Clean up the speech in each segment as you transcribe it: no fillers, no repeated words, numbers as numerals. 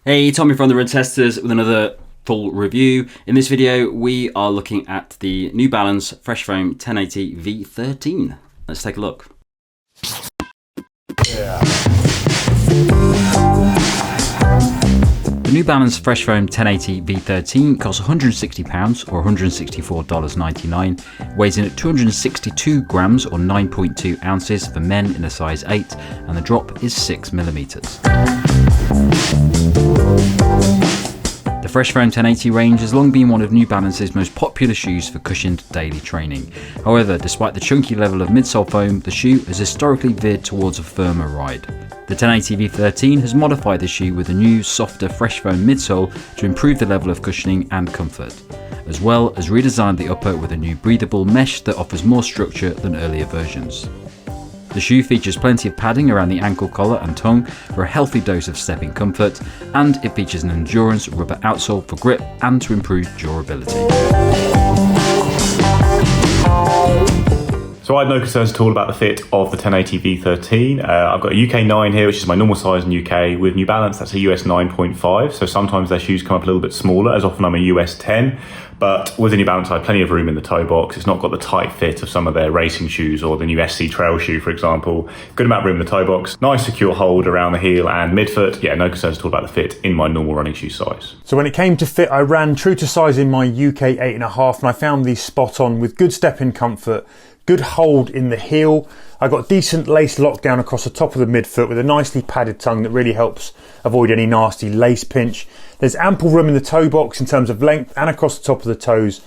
Hey, Tommy from the Run Testers with another full review. In this video, we are looking at the New Balance Freshfoam 1080 V13. Let's take a look. The New Balance Freshfoam 1080 V13 costs £160 or $164.99, weighs in at 262 grams or 9.2 ounces for men in a size 8, and the drop is 6mm. The Freshfoam 1080 range has long been one of New Balance's most popular shoes for cushioned daily training. However, despite the chunky level of midsole foam, the shoe has historically veered towards a firmer ride. The 1080 V13 has modified the shoe with a new, softer Freshfoam midsole to improve the level of cushioning and comfort, as well as redesigned the upper with a new breathable mesh that offers more structure than earlier versions. The shoe features plenty of padding around the ankle collar and tongue for a healthy dose of stepping comfort, and it features an Ndurance rubber outsole for grip and to improve durability. So I had no concerns at all about the fit of the 1080 V13. I've got a UK 9 here, which is my normal size in UK. With New Balance, that's a US 9.5. So sometimes their shoes come up a little bit smaller, as often I'm a US 10. But with the New Balance, I have plenty of room in the toe box. It's not got the tight fit of some of their racing shoes or the new SC Trail shoe, for example. Good amount of room in the toe box. Nice secure hold around the heel and midfoot. Yeah, no concerns at all about the fit in my normal running shoe size. So when it came to fit, I ran true to size in my UK 8.5, and I found these spot on with good step-in comfort, good hold in the heel. I got decent lace lockdown across the top of the midfoot with a nicely padded tongue that really helps avoid any nasty lace pinch. There's ample room in the toe box in terms of length and across the top of the toes.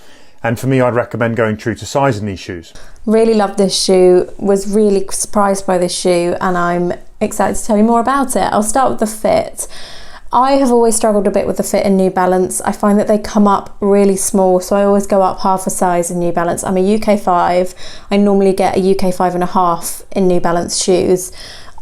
And for me, I'd recommend going true to size in these shoes. Really loved this shoe, was really surprised by this shoe, and I'm excited to tell you more about it. I'll start with the fit. I have always struggled a bit with the fit in New Balance. I find that they come up really small, so I always go up half a size in New Balance. I'm a UK 5. I normally get a UK 5.5 in New Balance shoes.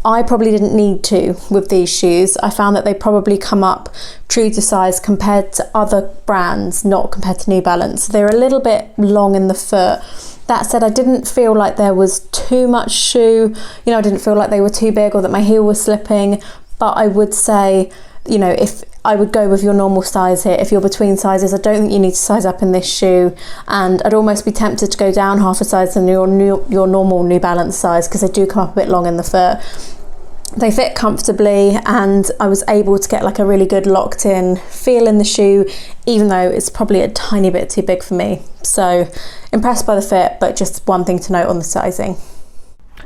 I probably didn't need to with these shoes. I found that they probably come up true to size compared to other brands, not compared to New Balance. They're a little bit long in the foot. That said, I didn't feel like there was too much shoe. I didn't feel like they were too big or that my heel was slipping, but I would say, if I would go with your normal size here. If you're between sizes, I don't think you need to size up in this shoe, and I'd almost be tempted to go down half a size than your normal New Balance size, because they do come up a bit long in the foot. They fit comfortably, and I was able to get like a really good locked in feel in the shoe, even though it's probably a tiny bit too big for me. So impressed by the fit, but just one thing to note on the sizing.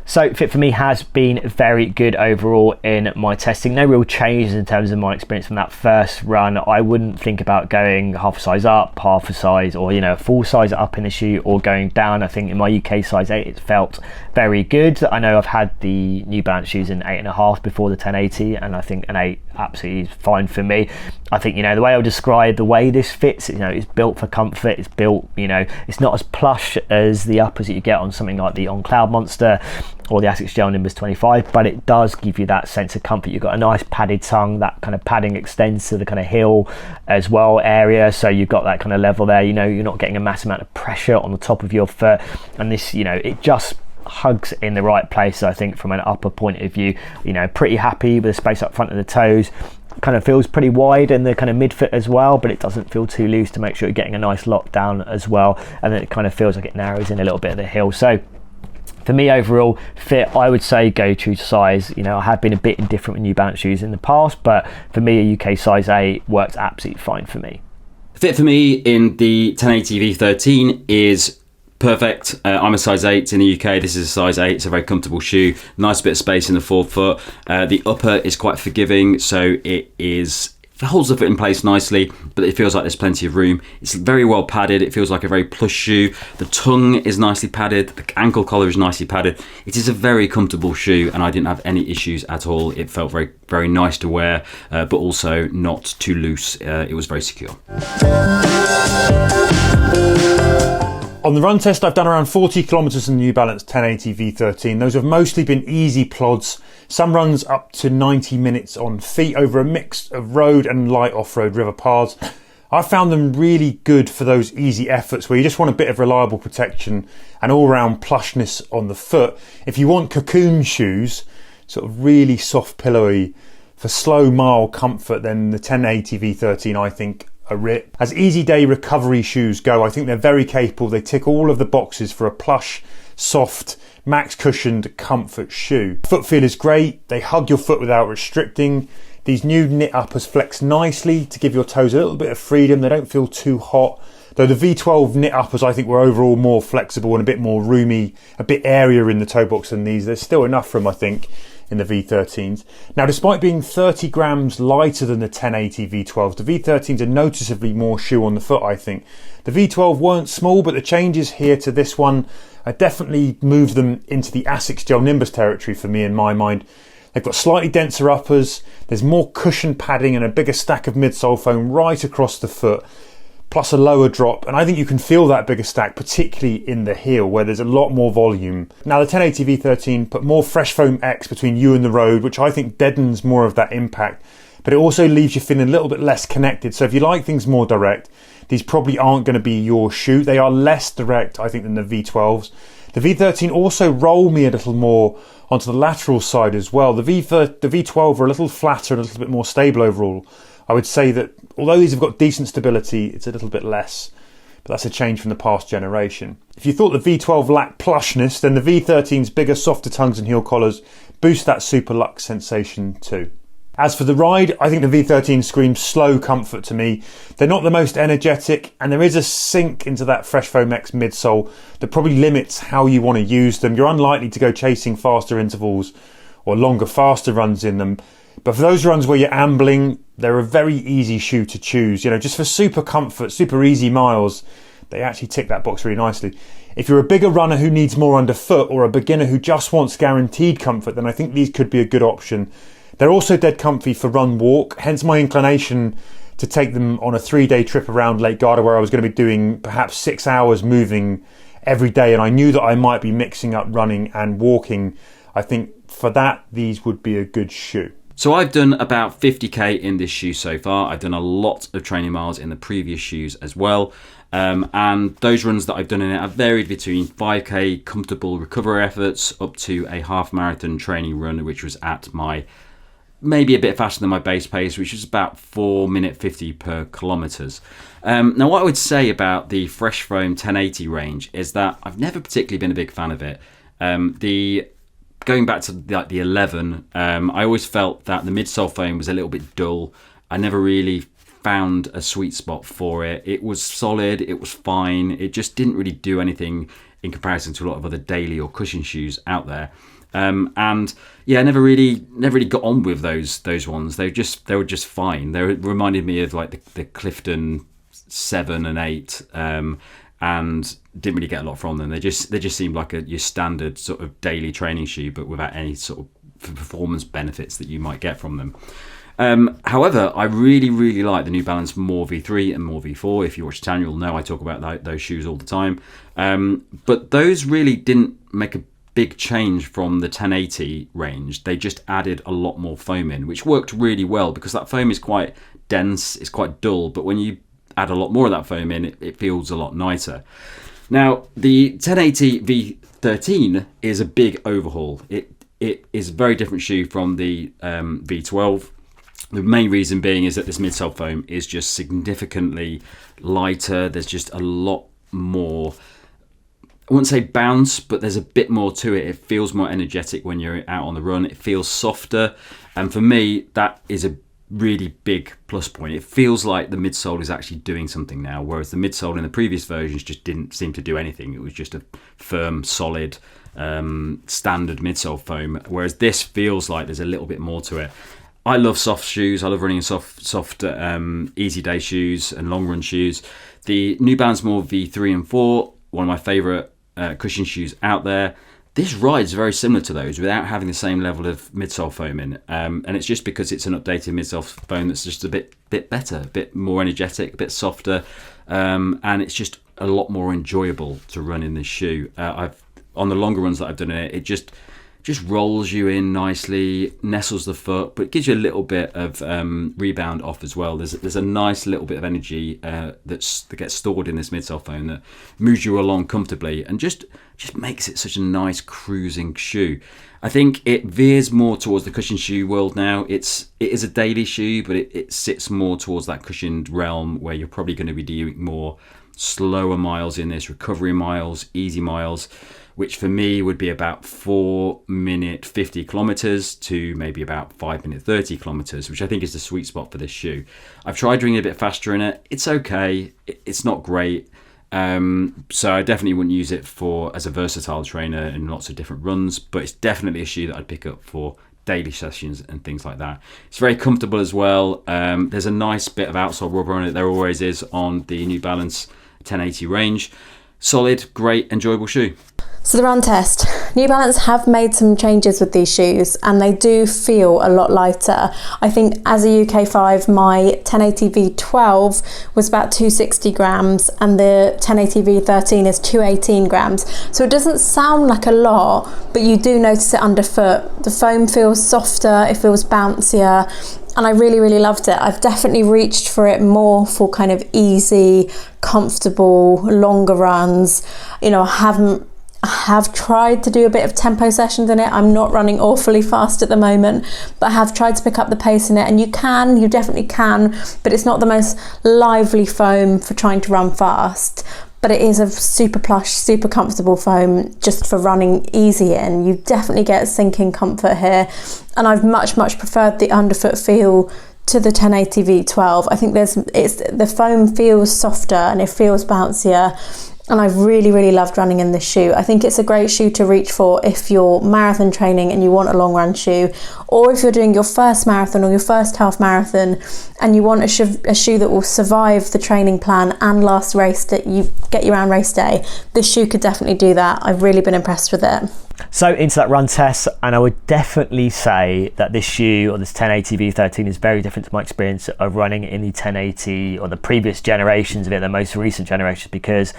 So fit for me has been very good overall in my testing. No real changes in terms of my experience from that first run. I wouldn't think about going half a size up, half a size, or a full size up in the shoe, or going down. I think in my UK size 8 it felt very good. I know I've had the New Balance shoes in 8.5 before the 1080, and I think an 8 absolutely is fine for me. I think the way I would describe the way this fits, it's built for comfort. It's built, it's not as plush as the uppers that you get on something like the On Cloud Monster or the Asics Gel Nimbus 25, but it does give you that sense of comfort. You've got a nice padded tongue. That kind of padding extends to the kind of heel as well area, so you've got that kind of level there. You're not getting a massive amount of pressure on the top of your foot, and this, it just hugs in the right place. I think from an upper point of view, pretty happy with the space up front of the toes. Kind of feels pretty wide in the kind of midfoot as well, but it doesn't feel too loose to make sure you're getting a nice lockdown as well, and then it kind of feels like it narrows in a little bit of the heel. So for me overall fit, I would say go true to size. I have been a bit indifferent with New Balance shoes in the past, but for me a UK size 8 works absolutely fine for me. Fit for me in the 1080 V13 is perfect. I'm a size 8 in the UK. This is a size 8. It's a very comfortable shoe. Nice bit of space in the forefoot. The upper is quite forgiving, so it holds the foot in place nicely, but it feels like there's plenty of room. It's very well padded. It feels like a very plush shoe. The tongue is nicely padded. The ankle collar is nicely padded. It is a very comfortable shoe, and I didn't have any issues at all. It felt very, very nice to wear, but also not too loose. It was very secure. On the run test, I've done around 40 kilometers in the New Balance 1080 V13. Those have mostly been easy plods. Some runs up to 90 minutes on feet over a mix of road and light off-road river paths. I found them really good for those easy efforts where you just want a bit of reliable protection and all-round plushness on the foot. If you want cocoon shoes, sort of really soft, pillowy for slow mile comfort, then the 1080 V13 I think a rip. As easy day recovery shoes go, I think they're very capable. They tick all of the boxes for a plush, soft, max cushioned comfort shoe. Foot feel is great. They hug your foot without restricting. These new knit uppers flex nicely to give your toes a little bit of freedom. They don't feel too hot. Though the V12 knit uppers I think were overall more flexible and a bit more roomy, a bit airier in the toe box than these. There's still enough for them I think in the V13s. Now, despite being 30 grams lighter than the 1080 V12s, the V13s are noticeably more shoe on the foot, I think. The V12 weren't small, but the changes here to this one definitely moved them into the Asics Gel Nimbus territory for me in my mind. They've got slightly denser uppers, there's more cushion padding and a bigger stack of midsole foam right across the foot, plus a lower drop, and I think you can feel that bigger stack, particularly in the heel where there's a lot more volume. Now the 1080 V13 put more Freshfoam X between you and the road, which I think deadens more of that impact, but it also leaves you feeling a little bit less connected. So if you like things more direct, these probably aren't going to be your shoe. They are less direct, I think, than the V12s. The V13 also roll me a little more onto the lateral side as well. The V12 are a little flatter and a little bit more stable overall. I would say that although these have got decent stability, it's a little bit less, but that's a change from the past generation. If you thought the V12 lacked plushness, then the V13's bigger, softer tongues and heel collars boost that super luxe sensation too. As for the ride, I think the V13 screams slow comfort to me. They're not the most energetic, and there is a sink into that Freshfoam X midsole that probably limits how you want to use them. You're unlikely to go chasing faster intervals or longer, faster runs in them. But for those runs where you're ambling, they're a very easy shoe to choose. You know, just for super comfort, super easy miles, they actually tick that box really nicely. If you're a bigger runner who needs more underfoot or a beginner who just wants guaranteed comfort, then I think these could be a good option. They're also dead comfy for run walk, hence my inclination to take them on a 3-day trip around Lake Garda where I was going to be doing perhaps 6 hours moving every day, and I knew that I might be mixing up running and walking. I think for that, these would be a good shoe. So I've done about 50k in this shoe so far. I've done a lot of training miles in the previous shoes as well. And those runs that I've done in it have varied between 5k comfortable recovery efforts up to a half marathon training run, which was at my maybe a bit faster than my base pace, which is about 4:50 per kilometres. Now, what I would say about the Freshfoam 1080 range is that I've never particularly been a big fan of it. Going back to the 11, I always felt that the midsole foam was a little bit dull. I never really found a sweet spot for it. It was solid, it was fine. It just didn't really do anything in comparison to a lot of other daily or cushion shoes out there. And yeah, I never really got on with those ones. They were just fine. They reminded me of like the Clifton 7 and 8. And didn't really get a lot from them. They just seemed like your standard sort of daily training shoe, but without any sort of performance benefits that you might get from them. However, I really like the New Balance More V3 and More V4. If you watch the channel, you'll know I talk about those shoes all the time. But those really didn't make a big change from the 1080 range. They just added a lot more foam in, which worked really well because that foam is quite dense, it's quite dull, but when you add a lot more of that foam in, it feels a lot nicer. Now, the 1080 V13 is a big overhaul. It is a very different shoe from the V12. The main reason being is that this midsole foam is just significantly lighter. There's just a lot more, I wouldn't say bounce, but there's a bit more to it. It feels more energetic when you're out on the run. It feels softer. And for me, that is a really big plus point. It feels like the midsole is actually doing something now, whereas the midsole in the previous versions just didn't seem to do anything. It was just a firm, solid, standard midsole foam, whereas this feels like there's a little bit more to it. I love soft shoes. I love running in soft easy day shoes and long run shoes. The New Balance More V3 and 4, one of my favourite cushion shoes out there. This ride's very similar to those without having the same level of midsole foam in. And it's just because it's an updated midsole foam that's just a bit better, a bit more energetic, a bit softer. And it's just a lot more enjoyable to run in this shoe. On the longer runs that I've done in it, it just just rolls you in nicely, nestles the foot, but gives you a little bit of rebound off as well. There's a nice little bit of energy that gets stored in this midsole foam that moves you along comfortably and just makes it such a nice cruising shoe. I think it veers more towards the cushion shoe world now. It is a daily shoe, but it sits more towards that cushioned realm where you're probably going to be doing more slower miles in this, recovery miles, easy miles, which for me would be about 4-minute 50 kilometers to maybe about 5-minute 30 kilometers, which I think is the sweet spot for this shoe. I've tried doing a bit faster in it. It's okay. It's not great. So I definitely wouldn't use it as a versatile trainer in lots of different runs, but it's definitely a shoe that I'd pick up for daily sessions and things like that. It's very comfortable as well. There's a nice bit of outsole rubber on it. There always is on the New Balance 1080 range. Solid, great, enjoyable shoe. So the run test. New Balance have made some changes with these shoes and they do feel a lot lighter. I think as a UK5, my 1080 V12 was about 260 grams and the 1080 V13 is 218 grams. So it doesn't sound like a lot, but you do notice it underfoot. The foam feels softer, it feels bouncier, and I really, really loved it. I've definitely reached for it more for kind of easy, comfortable, longer runs. You know, I have tried to do a bit of tempo sessions in it. I'm not running awfully fast at the moment, but I have tried to pick up the pace in it, and you definitely can, but it's not the most lively foam for trying to run fast. But it is a super plush, super comfortable foam just for running easy in. You definitely get sinking comfort here. And I've much, much preferred the underfoot feel to the 1080 V12. I think the foam feels softer and it feels bouncier. And I've really, really loved running in this shoe. I think it's a great shoe to reach for if you're marathon training and you want a long run shoe, or if you're doing your first marathon or your first half marathon and you want a shoe that will survive the training plan and last race that you get you around race day. This shoe could definitely do that. I've really been impressed with it. So into that run test, and I would definitely say that this shoe, or this 1080 V13, is very different to my experience of running in the 1080 or the previous generations of it, the most recent generations, because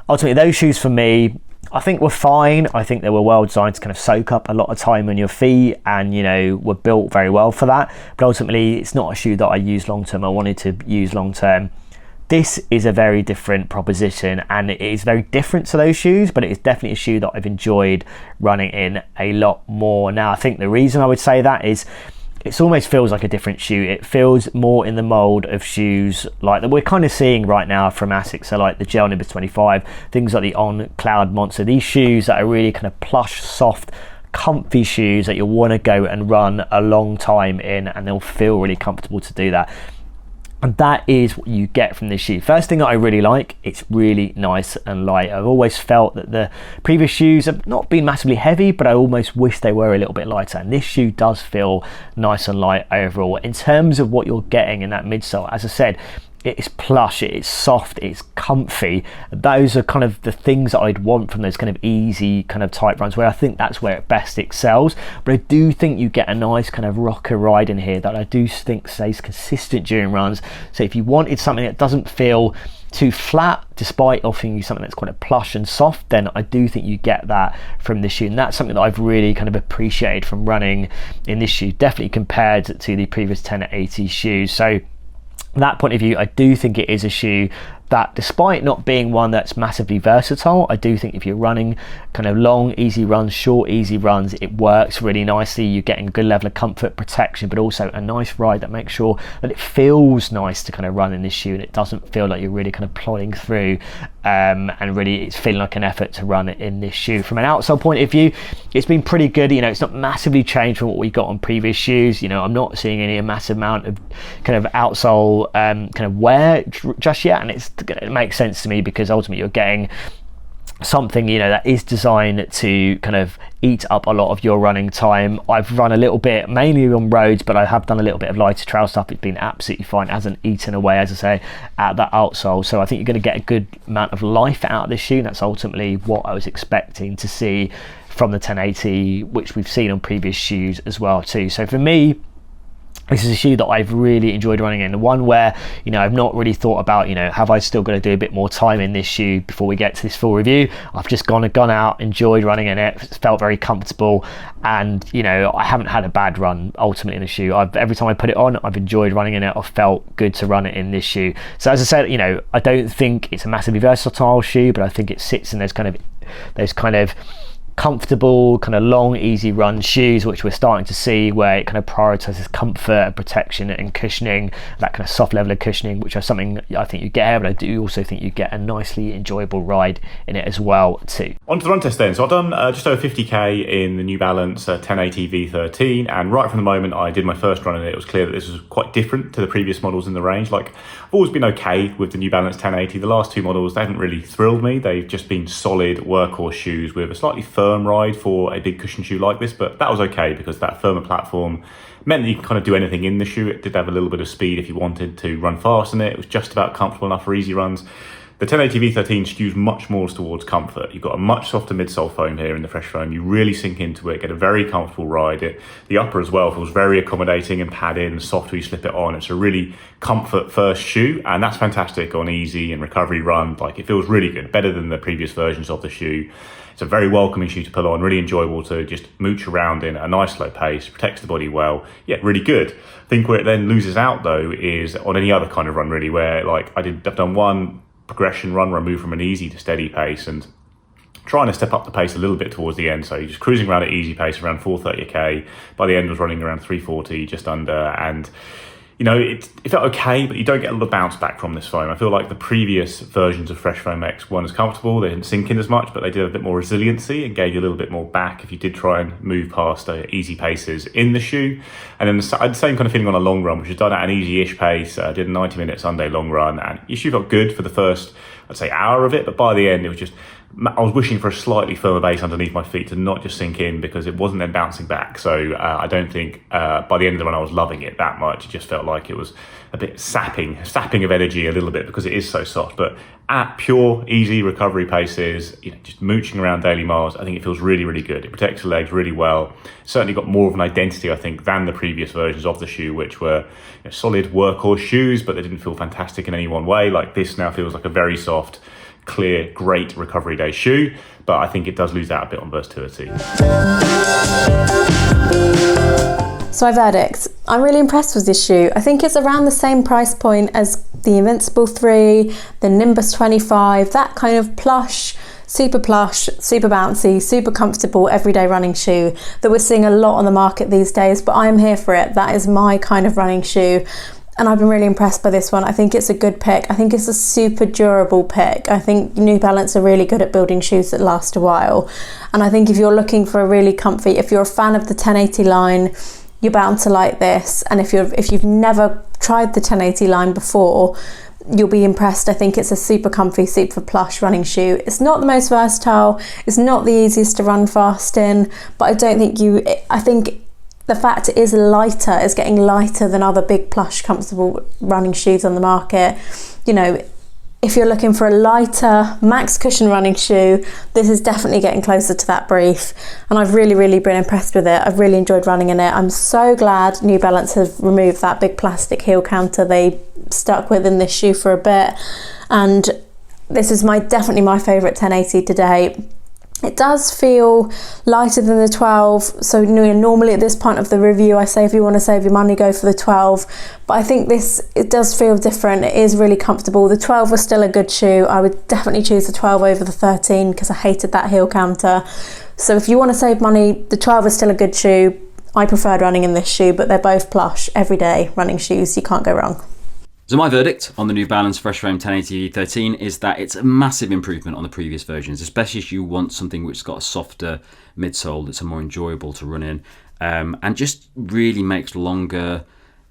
ultimately those shoes for me, I think were fine. I think they were well designed to kind of soak up a lot of time on your feet and, you know, were built very well for that. But ultimately it's not a shoe that I use long term. I wanted to use long term. This is a very different proposition and it is very different to those shoes, but it is definitely a shoe that I've enjoyed running in a lot more. Now, I think the reason I would say that is it almost feels like a different shoe. It feels more in the mold of shoes like that we're kind of seeing right now from Asics, so like the Gel Nimbus 25, things like the On Cloud Monster, these shoes that are really kind of plush, soft, comfy shoes that you'll want to go and run a long time in, and they'll feel really comfortable to do that. And that is what you get from this shoe. First thing that I really like, it's really nice and light. I've always felt that the previous shoes have not been massively heavy, but I almost wish they were a little bit lighter. And this shoe does feel nice and light overall. In terms of what you're getting in that midsole, as I said, it's plush, it's soft, it's comfy. Those are kind of the things that I'd want from those kind of easy kind of type runs, where I think that's where it best excels. But I do think you get a nice kind of rocker ride in here that I do think stays consistent during runs. So if you wanted something that doesn't feel too flat, despite offering you something that's quite plush and soft, then I do think you get that from this shoe. And that's something that I've really kind of appreciated from running in this shoe, definitely compared to the previous 1080 shoes. So from that point of view, I do think it is a shoe that, despite not being one that's massively versatile, I do think if you're running kind of long, easy runs, short, easy runs, it works really nicely. You're getting a good level of comfort, protection, but also a nice ride that makes sure that it feels nice to kind of run in this shoe and it doesn't feel like you're really kind of plodding through and really it's feeling like an effort to run in this shoe. From an outsole point of view, it's been pretty good. You know, it's not massively changed from what we got on previous shoes. You know, I'm not seeing any massive amount of kind of outsole kind of wear just yet, and it makes sense to me because ultimately you're getting something, you know, that is designed to kind of eat up a lot of your running time. I've run a little bit, mainly on roads, but I have done a little bit of lighter trail stuff. It's been absolutely fine. It hasn't eaten away, as I say, at that outsole. So I think you're going to get a good amount of life out of this shoe. And that's ultimately what I was expecting to see from the 1080, which we've seen on previous shoes as well too. So for me, This is a shoe that I've really enjoyed running in. The one where, I've not really thought about, have I still got to do a bit more time in this shoe before we get to this full review. I've just gone out, enjoyed running in it, felt very comfortable, and, I haven't had a bad run ultimately in the shoe. Every time I put it on, I've enjoyed running in it. I've felt good to run it in this shoe. So as I said, I don't think it's a massively versatile shoe, but I think it sits in those kind of comfortable, kind of long, easy run shoes, which we're starting to see, where it kind of prioritizes comfort and protection and cushioning, that kind of soft level of cushioning, which is something I think you get, but I do also think you get a nicely enjoyable ride in it as well too. On to the run test then. So I've done just over 50k in the New Balance 1080 V13, and right from the moment I did my first run in it was clear that this was quite different to the previous models in the range. Like, I've always been okay with the New Balance 1080. The last two models, they haven't really thrilled me. They've just been solid workhorse shoes with a slightly firm ride for a big cushion shoe like this, but that was okay because that firmer platform meant that you can kind of do anything in the shoe. It did have a little bit of speed if you wanted to run fast in it. It was just about comfortable enough for easy runs. The 1080 V13 skews much more towards comfort. You've got a much softer midsole foam here in the Freshfoam. You really sink into it, get a very comfortable ride. The upper as well feels very accommodating and padded and soft when you slip it on. It's a really comfort first shoe, and that's fantastic on easy and recovery run. Like, it feels really good, better than the previous versions of the shoe. It's a very welcoming shoe to put on, really enjoyable to just mooch around in at a nice slow pace, protects the body well. Yeah, really good. I think where it then loses out though is on any other kind of run really, where like I've done one progression run where I moved from an easy to steady pace and trying to step up the pace a little bit towards the end. So you're just cruising around at easy pace around 430k. By the end I was running around 340, just under, and it felt okay, but you don't get a lot of bounce back from this foam. I feel like the previous versions of Freshfoam X weren't as comfortable, they didn't sink in as much, but they did have a bit more resiliency and gave you a little bit more back if you did try and move past easy paces in the shoe. And then I had the same kind of feeling on a long run, which was done at an easy-ish pace. I did a 90-minute Sunday long run, and your shoe felt good for the first, I'd say, hour of it, but by the end it was just, I was wishing for a slightly firmer base underneath my feet to not just sink in, because it wasn't then bouncing back. So I don't think by the end of the run I was loving it that much. It just felt like it was a bit sapping of energy a little bit because it is so soft. But at pure easy recovery paces, just mooching around daily miles, I think it feels really, really good. It protects the legs really well. Certainly got more of an identity, I think, than the previous versions of the shoe, which were solid workhorse shoes, but they didn't feel fantastic in any one way. Like, this now feels like a very soft, clear, great recovery day shoe, but I think it does lose out a bit on versatility. So my verdict, I'm really impressed with this shoe. I think it's around the same price point as the Invincible 3, the Nimbus 25, that kind of plush, super bouncy, super comfortable everyday running shoe that we're seeing a lot on the market these days, but I'm here for it. That is my kind of running shoe. And I've been really impressed by this one. I think it's a good pick. I think it's a super durable pick. I think New Balance are really good at building shoes that last a while. And I think if you're looking for a really comfy, if you're a fan of the 1080 line, you're bound to like this. And if you've never tried the 1080 line before, you'll be impressed. I think it's a super comfy, super plush running shoe. It's not the most versatile. It's not the easiest to run fast in, but I think the fact it is lighter, is getting lighter than other big plush comfortable running shoes on the market. If you're looking for a lighter max cushion running shoe, this is definitely getting closer to that brief, and I've really, really been impressed with it. I've really enjoyed running in it. I'm so glad New Balance have removed that big plastic heel counter they stuck with in this shoe for a bit, and this is definitely my favourite 1080 to date. It does feel lighter than the 12, so normally at this point of the review I say if you want to save your money go for the 12, but I think it does feel different. It is really comfortable. The 12 was still a good shoe. I would definitely choose the 12 over the 13 because I hated that heel counter. So if you want to save money, the 12 is still a good shoe. I preferred running in this shoe, but they're both plush, everyday running shoes. You can't go wrong. So my verdict on the New Balance Freshfoam 1080 V13 is that it's a massive improvement on the previous versions, especially if you want something which's got a softer midsole that's more enjoyable to run in, and just really makes longer,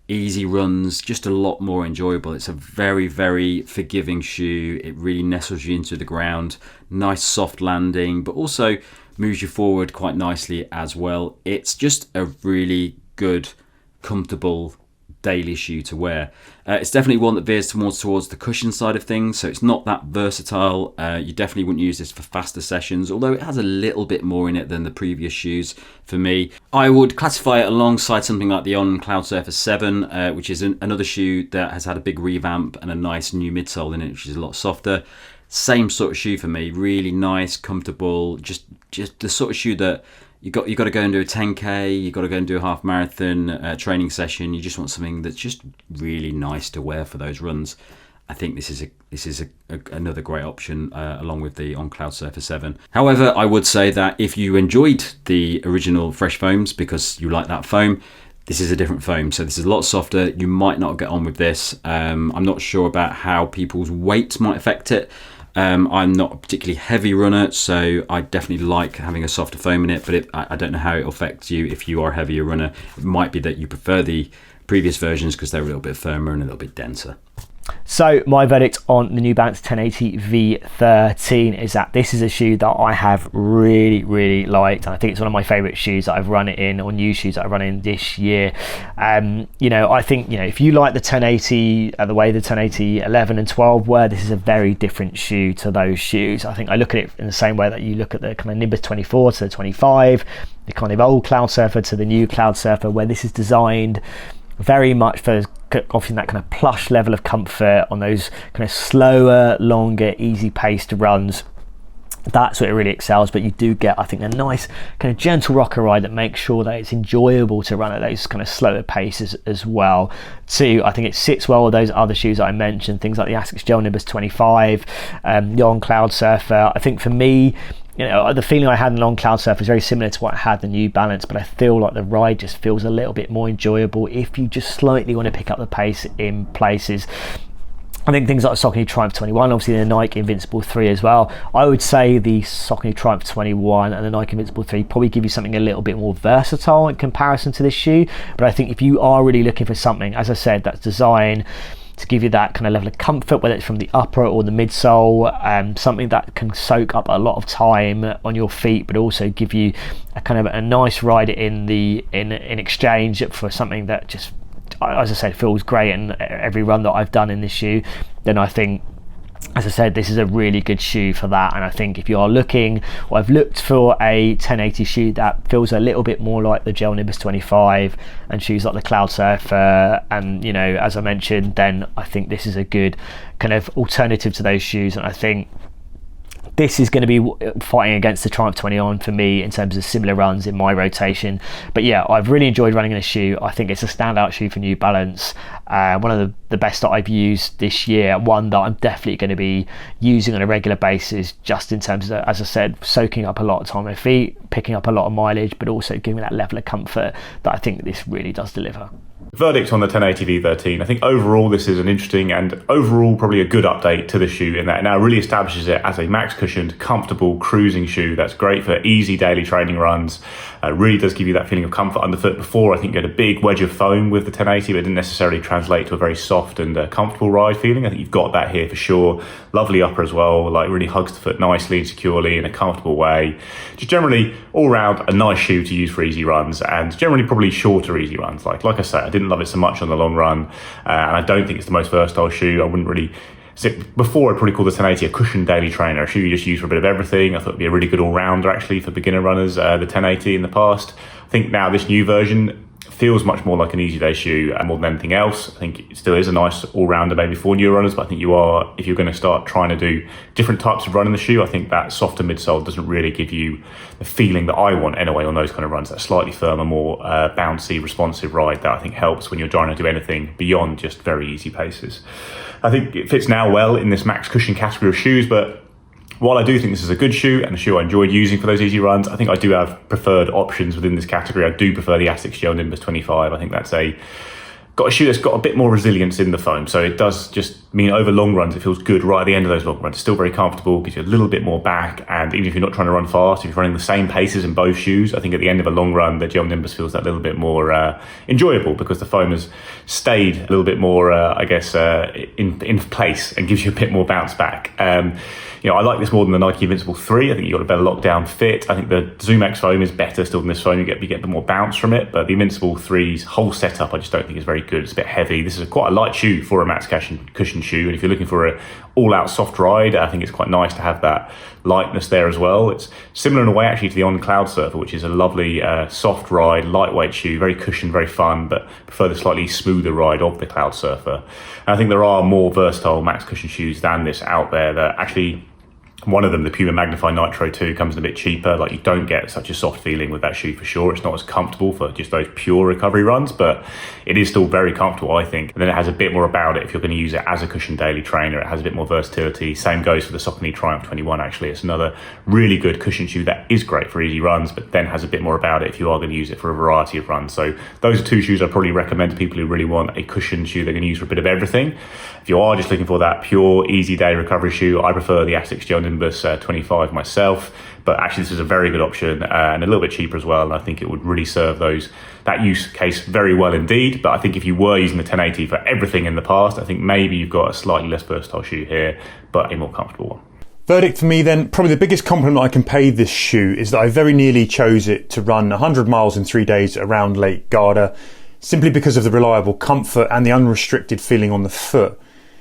easy runs just a lot more enjoyable. It's a very, very forgiving shoe. It really nestles you into the ground, nice soft landing, but also moves you forward quite nicely as well. It's just a really good, comfortable, daily shoe to wear. It's definitely one that veers towards the cushion side of things, so it's not that versatile. You definitely wouldn't use this for faster sessions, although it has a little bit more in it than the previous shoes for me. I would classify it alongside something like the On Cloud Surfer 7, which is another shoe that has had a big revamp and a nice new midsole in it, which is a lot softer. Same sort of shoe for me, really nice, comfortable, just the sort of shoe that you got to go and do a 10k, you got to go and do a half marathon training session. You just want something that's just really nice to wear for those runs. I think this is another great option along with the On Cloud Surfer 7. However, I would say that if you enjoyed the original Freshfoams because you like that foam, this is a different foam, so this is a lot softer. You might not get on with this. I'm not sure about how people's weight might affect it. I'm not a particularly heavy runner, so I definitely like having a softer foam in it, but I don't know how it affects you if you are a heavier runner. It might be that you prefer the previous versions because they're a little bit firmer and a little bit denser. So my verdict on the New Balance 1080 V13 is that this is a shoe that I have really liked, and I think it's one of my favorite shoes that I've run it in, or new shoes that I've run in this year. I think if you like the 1080 the way the 1080 11 and 12 were, this is a very different shoe to those shoes. I think I look at it in the same way that you look at the kind of Nimbus 24 to the 25, the kind of old Cloud Surfer to the new Cloud Surfer, where this is designed very much for offering that kind of plush level of comfort on those kind of slower, longer, easy paced runs. That's what it really excels, but you do get, I think, a nice kind of gentle rocker ride that makes sure that it's enjoyable to run at those kind of slower paces as well. Too, I think it sits well with those other shoes that I mentioned, things like the Asics Gel Nimbus 25, the On Cloud Surfer. I think for me, the feeling I had in Long Cloud Surfer is very similar to what I had the New Balance, but I feel like the ride just feels a little bit more enjoyable if you just slightly want to pick up the pace in places. I think things like the Saucony Triumph 21, obviously the Nike Invincible 3 as well. I would say the Saucony Triumph 21 and the Nike Invincible 3 probably give you something a little bit more versatile in comparison to this shoe. But I think if you are really looking for something, as I said, that's designed to give you that kind of level of comfort, whether it's from the upper or the midsole, something that can soak up a lot of time on your feet, but also give you a kind of a nice ride in exchange for something that just, as I said, feels great. And every run that I've done in this shoe, then I think, as I said, this is a really good shoe for that. And I think if you are looking, or I've looked for a 1080 shoe that feels a little bit more like the Gel Nimbus 25 and shoes like the Cloud Surfer, and as I mentioned, then I think this is a good kind of alternative to those shoes. And I think this is going to be fighting against the Triumph 21 for me in terms of similar runs in my rotation. But yeah, I've really enjoyed running this shoe. I think it's a standout shoe for New Balance. One of the best that I've used this year, one that I'm definitely going to be using on a regular basis, just in terms of, as I said, soaking up a lot of time on my feet, picking up a lot of mileage, but also giving me that level of comfort that I think this really does deliver. Verdict on the 1080 V13. I think overall this is an interesting and overall probably a good update to the shoe, in that it now really establishes it as a max cushioned, comfortable cruising shoe that's great for easy daily training runs. Really does give you that feeling of comfort underfoot. Before, I think you had a big wedge of foam with the 1080, but it didn't necessarily translate to a very soft and comfortable ride feeling. I think you've got that here for sure. Lovely upper as well, like really hugs the foot nicely and securely in a comfortable way. Just generally all round a nice shoe to use for easy runs, and generally probably shorter easy runs. Like I say, I didn't love it so much on the long run, and I don't think it's the most versatile shoe. I wouldn't really before I'd probably call the 1080 a cushioned daily trainer, a shoe you just use for a bit of everything. I thought it'd be a really good all-rounder actually for beginner runners, the 1080 in the past. I think now this new version feels much more like an easy day shoe more than anything else. I think it still is a nice all-rounder maybe for new runners, but I think if you're going to start trying to do different types of running the shoe, I think that softer midsole doesn't really give you the feeling that I want anyway on those kind of runs, that slightly firmer, more bouncy, responsive ride that I think helps when you're trying to do anything beyond just very easy paces. I think it fits now well in this max cushion category of shoes, but while I do think this is a good shoe and a shoe I enjoyed using for those easy runs, I think I do have preferred options within this category. I do prefer the Asics Gel Nimbus 25. I think that's got a shoe that's got a bit more resilience in the foam, so it does just mean over long runs, it feels good right at the end of those long runs. It's still very comfortable, gives you a little bit more back, and even if you're not trying to run fast, if you're running the same paces in both shoes, I think at the end of a long run, the Gel Nimbus feels that little bit more enjoyable because the foam has stayed a little bit more, in place and gives you a bit more bounce back. I like this more than the Nike Invincible 3. I think you've got a better lockdown fit. I think the Zoom X foam is better still than this foam. You get a bit more bounce from it, but the Invincible 3's whole setup I just don't think is very good. It's a bit heavy. This is quite a light shoe for a max cushion shoe, and if you're looking for an all-out soft ride, I think it's quite nice to have that lightness there as well. It's similar in a way actually to the On Cloud Surfer, which is a lovely soft ride, lightweight shoe, very cushioned, very fun, but prefer the slightly smoother ride of the Cloud Surfer. And I think there are more versatile max cushion shoes than this out there that actually, one of them, the Puma Magnify Nitro 2, comes in a bit cheaper. Like, you don't get such a soft feeling with that shoe for sure. It's not as comfortable for just those pure recovery runs, but it is still very comfortable, I think. And then it has a bit more about it if you're going to use it as a cushion daily trainer. It has a bit more versatility. Same goes for the Saucony Triumph 21, actually. It's another really good cushion shoe that is great for easy runs, but then has a bit more about it if you are going to use it for a variety of runs. So those are two shoes I probably recommend to people who really want a cushion shoe they're going to use for a bit of everything. If you are just looking for that pure easy day recovery shoe, I prefer the Asics Gel Nimbus 25 myself, but actually this is a very good option and a little bit cheaper as well, and I think it would really serve that use case very well indeed. But I think if you were using the 1080 for everything in the past, I think maybe you've got a slightly less versatile shoe here, but a more comfortable one. Verdict for me then, probably the biggest compliment I can pay this shoe is that I very nearly chose it to run 100 miles in 3 days around Lake Garda, simply because of the reliable comfort and the unrestricted feeling on the foot.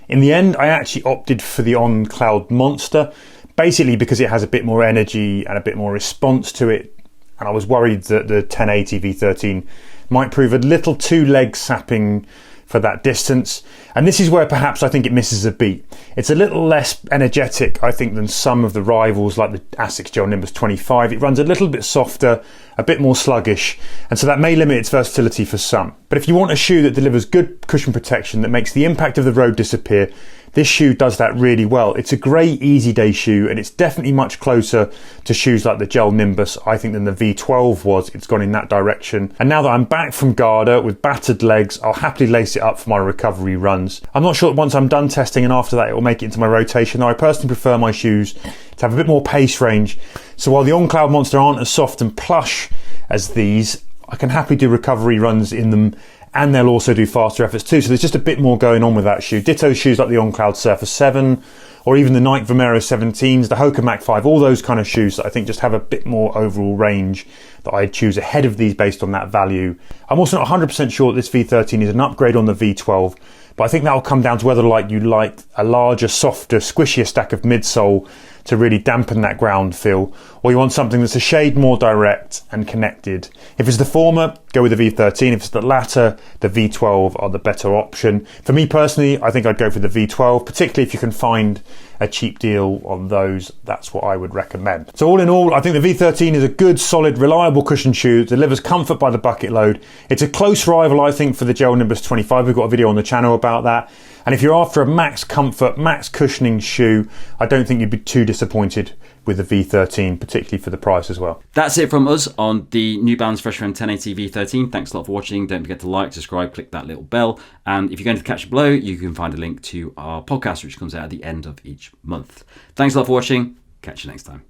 In the end, I actually opted for the On Cloud Monster, basically because it has a bit more energy and a bit more response to it, and I was worried that the 1080 V13 might prove a little too leg sapping for that distance, and this is where perhaps I think it misses a beat. It's a little less energetic, I think, than some of the rivals like the Asics Gel Nimbus 25. It runs a little bit softer, a bit more sluggish, and so that may limit its versatility for some. But if you want a shoe that delivers good cushion protection that makes the impact of the road disappear, this shoe does that really well. It's a great easy day shoe, and it's definitely much closer to shoes like the Gel Nimbus, I think, than the V12 was. It's gone in that direction. And now that I'm back from Garda with battered legs, I'll happily lace it up for my recovery runs. I'm not sure that once I'm done testing and after that it will make it into my rotation, though I personally prefer my shoes to have a bit more pace range. So while the On Cloud Monster aren't as soft and plush as these, I can happily do recovery runs in them, and they'll also do faster efforts too. So there's just a bit more going on with that shoe. Ditto shoes like the On Cloud Surfer 7, or even the Nike Vomero 17s, the Hoka Mach 5, all those kind of shoes that I think just have a bit more overall range that I'd choose ahead of these based on that value. I'm also not 100% sure that this V13 is an upgrade on the V12, but I think that will come down to whether you like a larger, softer, squishier stack of midsole to really dampen that ground feel, or you want something that's a shade more direct and connected. If it's the former, go with the V13. If it's the latter, the V12 are the better option. For me personally, I think I'd go for the V12, particularly if you can find a cheap deal on those. That's what I would recommend. So all in all, I think the V13 is a good, solid, reliable cushion shoe that delivers comfort by the bucket load. It's a close rival, I think, for the Gel Nimbus 25. We've got a video on the channel about that. And if you're after a max comfort, max cushioning shoe, I don't think you'd be too disappointed with the V13, particularly for the price as well. That's it from us on the New Balance Freshfoam 1080 V13. Thanks a lot for watching. Don't forget to like, subscribe, click that little bell. And if you're going to catch below, you can find a link to our podcast, which comes out at the end of each month. Thanks a lot for watching. Catch you next time.